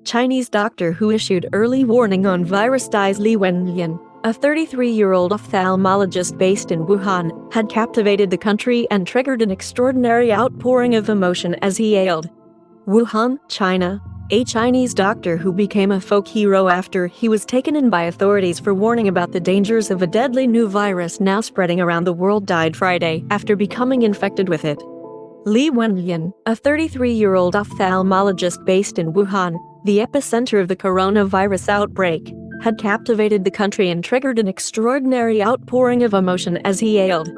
Chinese doctor who issued early warning on virus dies. Li Wenliang, a 33-year-old ophthalmologist based in Wuhan, had captivated the country and triggered an extraordinary outpouring of emotion as he ailed. Wuhan, China. A Chinese doctor who became a folk hero after he was taken in by authorities for warning about the dangers of a deadly new virus now spreading around the world died Friday after becoming infected with it. Li Wenliang, a 33-year-old ophthalmologist based in Wuhan, the epicenter of the coronavirus outbreak, had captivated the country and triggered an extraordinary outpouring of emotion as he ailed.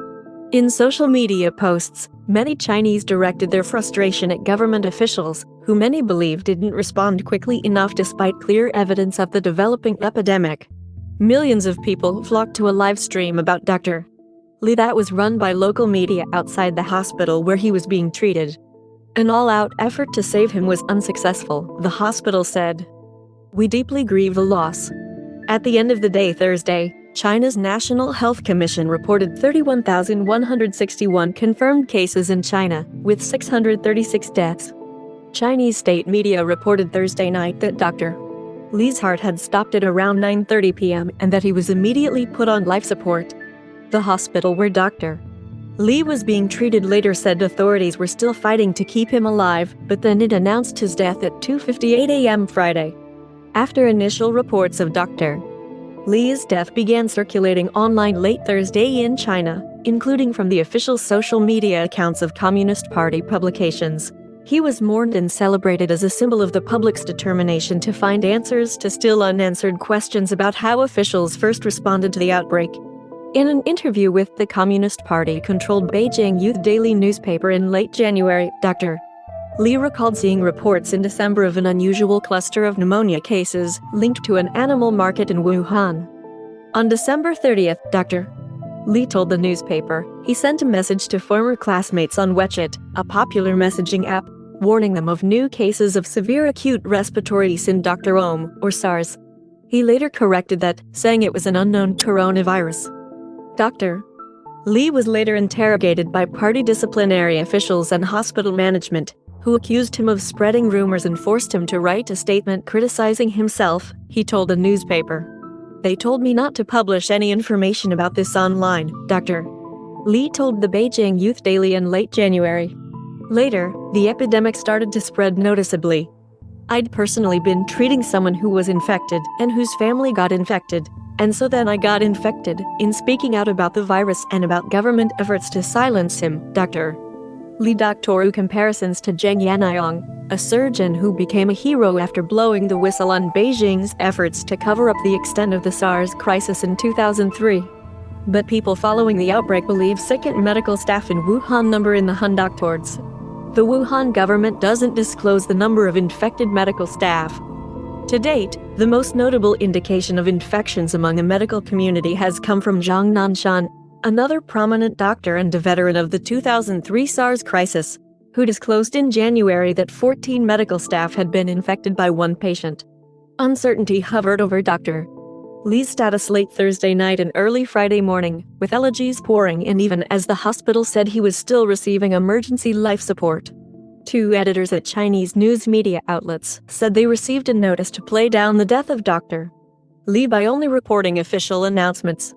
In social media posts, many Chinese directed their frustration at government officials, who many believe didn't respond quickly enough despite clear evidence of the developing epidemic. Millions of people flocked to a live stream about Dr. Li that was run by local media outside the hospital where he was being treated. An all-out effort to save him was unsuccessful, the hospital said. "We deeply grieve the loss." At the end of the day Thursday, China's National Health Commission reported 31,161 confirmed cases in China, with 636 deaths. Chinese state media reported Thursday night that Dr. Li's heart had stopped at around 9:30 p.m. and that he was immediately put on life support. The hospital where Dr. Li was being treated later said authorities were still fighting to keep him alive, but then it announced his death at 2:58 a.m. Friday. After initial reports of Dr. Li's death began circulating online late Thursday in China, including from the official social media accounts of Communist Party publications. He was mourned and celebrated as a symbol of the public's determination to find answers to still unanswered questions about how officials first responded to the outbreak. In an interview with the Communist Party-controlled Beijing Youth Daily newspaper in late January, Dr. Li recalled seeing reports in December of an unusual cluster of pneumonia cases linked to an animal market in Wuhan. On December 30th, Dr. Li told the newspaper he sent a message to former classmates on WeChat, a popular messaging app, warning them of new cases of severe acute respiratory syndrome, or SARS. He later corrected that, saying it was an unknown coronavirus. Dr. Li was later interrogated by party disciplinary officials and hospital management, who accused him of spreading rumors and forced him to write a statement criticizing himself, he told the newspaper. "They told me not to publish any information about this online," Dr. Li told the Beijing Youth Daily in late January. Later, the epidemic started to spread noticeably. "I'd personally been treating someone who was infected and whose family got infected, and so then I got infected," in speaking out about the virus and about government efforts to silence him, Dr. Li drew comparisons to Zheng Yanniang, a surgeon who became a hero after blowing the whistle on Beijing's efforts to cover up the extent of the SARS crisis in 2003. But people following the outbreak believe sickened medical staff in Wuhan number in the hundreds. The Wuhan government doesn't disclose the number of infected medical staff. To date, the most notable indication of infections among the medical community has come from Zhang Nanshan, another prominent doctor and a veteran of the 2003 SARS crisis, who disclosed in January that 14 medical staff had been infected by one patient. Uncertainty hovered over Dr. Li's status late Thursday night and early Friday morning, with elegies pouring in even as the hospital said he was still receiving emergency life support. Two editors at Chinese news media outlets said they received a notice to play down the death of Dr. Li by only reporting official announcements.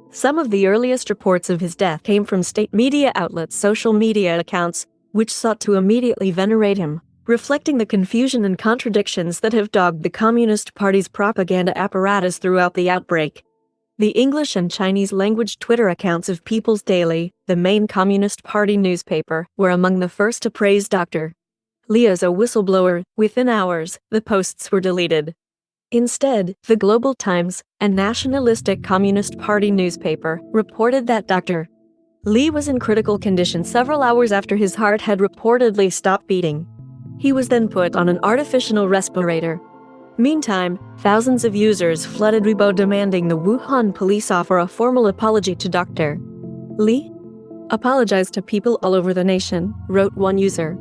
Some of the earliest reports of his death came from state media outlets' social media accounts, which sought to immediately venerate him, reflecting the confusion and contradictions that have dogged the Communist Party's propaganda apparatus throughout the outbreak. The English and Chinese language Twitter accounts of People's Daily, the main Communist Party newspaper, were among the first to praise Dr. Li as a whistleblower. Within hours, the posts were deleted. Instead, the Global Times, a nationalistic Communist Party newspaper, reported that Dr. Li was in critical condition several hours after his heart had reportedly stopped beating. He was then put on an artificial respirator. Meantime, thousands of users flooded Weibo demanding the Wuhan police offer a formal apology to Dr. Li. "Apologize to people all over the nation," wrote one user.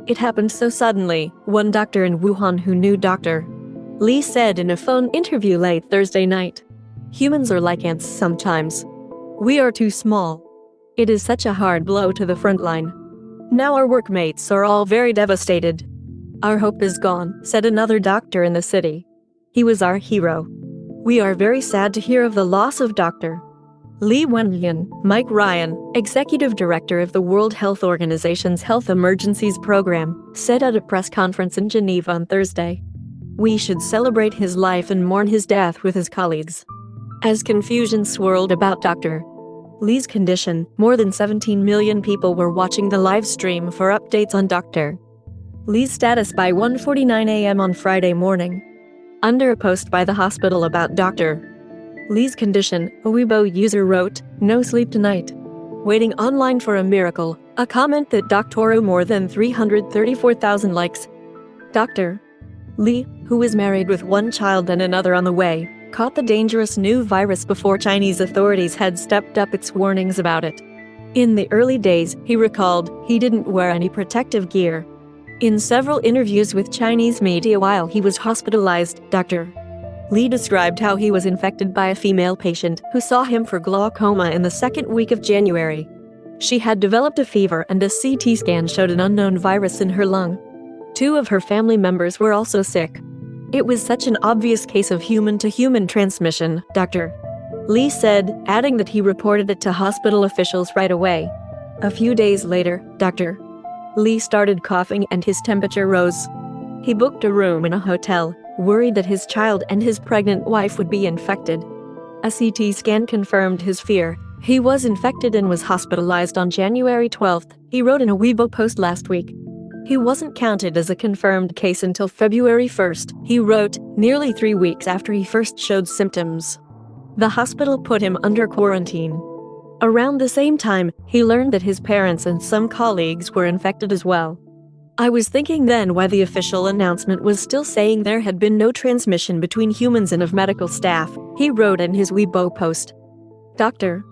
"It happened so suddenly," one doctor in Wuhan who knew Dr. Li said in a phone interview late Thursday night. "Humans are like ants sometimes. We are too small. It is such a hard blow to the front line. Now our workmates are all very devastated." "Our hope is gone," said another doctor in the city. "He was our hero. We are very sad to hear of the loss of Dr. Li Wenliang." Mike Ryan, executive director of the World Health Organization's Health Emergencies Program, said at a press conference in Geneva on Thursday, "We should celebrate his life and mourn his death with his colleagues." As confusion swirled about Dr. Li's condition, more than 17 million people were watching the live stream for updates on Dr. Li's status by 1:49 a.m. on Friday morning. Under a post by the hospital about Dr. Li's condition, a Weibo user wrote, "No sleep tonight. Waiting online for a miracle," a comment that doctored more than 334,000 likes. Dr. Li, who was married with one child and another on the way, caught the dangerous new virus before Chinese authorities had stepped up its warnings about it. In the early days, he recalled, he didn't wear any protective gear. In several interviews with Chinese media while he was hospitalized, Dr. Li described how he was infected by a female patient who saw him for glaucoma in the second week of January. She had developed a fever and a CT scan showed an unknown virus in her lung. 2 of her family members were also sick. "It was such an obvious case of human-to-human transmission," Dr. Li said, adding that he reported it to hospital officials right away. A few days later, Dr. Li started coughing and his temperature rose. He booked a room in a hotel, worried that his child and his pregnant wife would be infected. A CT scan confirmed his fear. He was infected and was hospitalized on January 12th, he wrote in a Weibo post last week. He wasn't counted as a confirmed case until February 1st, he wrote, nearly 3 weeks after he first showed symptoms. The hospital put him under quarantine. Around the same time, he learned that his parents and some colleagues were infected as well. "I was thinking then why the official announcement was still saying there had been no transmission between humans and of medical staff," he wrote in his Weibo post. Dr.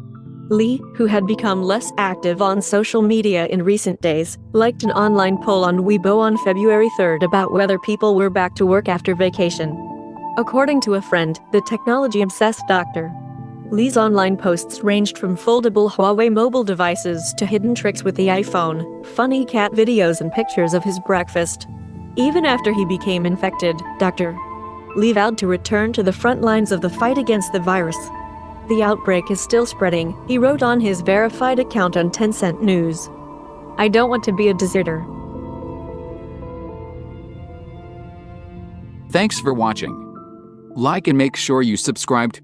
Li, who had become less active on social media in recent days, liked an online poll on Weibo on February 3rd about whether people were back to work after vacation. According to a friend, the technology-obsessed Dr. Li's online posts ranged from foldable Huawei mobile devices to hidden tricks with the iPhone, funny cat videos and pictures of his breakfast. Even after he became infected, Dr. Li vowed to return to the front lines of the fight against the virus. "The outbreak is still spreading," he wrote on his verified account on Tencent News. "I don't want to be a deserter." Thanks for watching. Like and make sure you subscribed